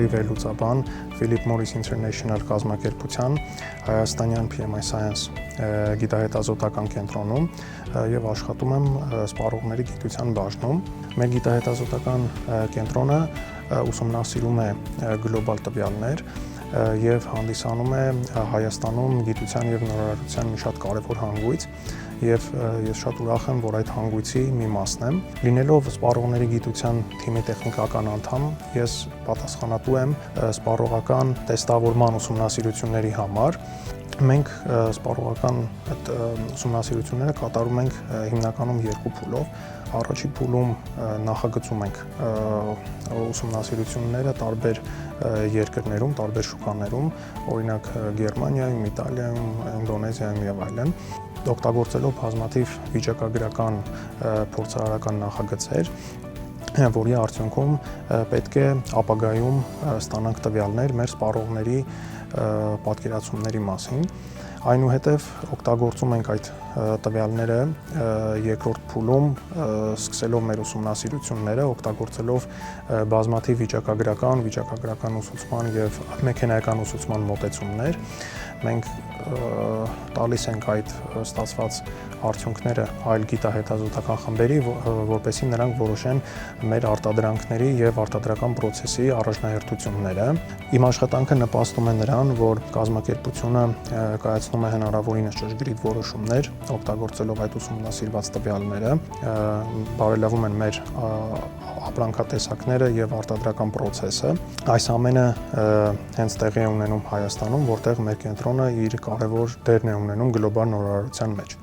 սպառողների վերլուծաբան Philip Morris International կազմակերպության հայաստանյան PMI Science գիտահետազոտական կենտրոնում եւ աշխատում եմ սպառողների գիտության բաժնում։ Մեր գիտահետազոտական կենտրոնը ուսումնասիրում է գլոբալ տվյալներ եւ հանդիսանում է Հայաստանում գիտության եւ նորարարության մի շատ կարեւոր հանգույց եւ ես շատ ուրախ եմ, որ այդ հանգույցի մի մասն եմ։ Լինելով սպառողների գիտության թիմի տեխնիկական անդամ, ես պատասխանատու եմ սպառողական տեստավորման ուսումնասիրությունների համար։ Մենք սպառողական այդ ուսումնասիրությունները կատարում ենք հիմնականում երկու փուլով։ Առաջի փուլում նախագծում ենք ուսումնասիրությունները տարբեր երկրներում, տարբեր շուկաներում, օրինակ Գերմանիայում, Իտալիայում, Ինդոնեզիայում եւ այլն, օգտագործելով բազմաթիվ վիճակագրական փորձարարական նախագծեր, որի արդյունքում պետք է ապագայում ստանանք տվյալներ մեր սպառողների պատկերացումների մասին։ Այնուհետև օգտագործում ենք այդ տվյալները երկրորդ փուլում, սկսելով մեր ուսումնասիրությունները, օգտագործելով բազմաթիվ վիճակագրական ուսուցման եւ մեքենայական ուսուցման մոտեցումներ, մենք տալիս ենք այդ ստացված արդյունքները այլ գիտահետազոտական խմբերի, որպեսզի նրանք որոշեն մեր արտադրանքների եւ արտադրական process-ի առաջնահերթությունները։ Իմ աշխատանքը նպաստում է նրան, որ կազմակերպությունը կայացնում է հնարավորինս ճշգրիտ որոշումներ, օգտագործելով այդ ուսումնասիրված տվյալները, բարելավում են մեր ապրանքատեսակները եւ արտադրական process-ը։ Այս ամենը հենց տեղի է ունենում Հայաստանում, որտեղ մեր կենտրոնը իր կարևոր դերն է ունենում գլոբալ նորարարության մեջ։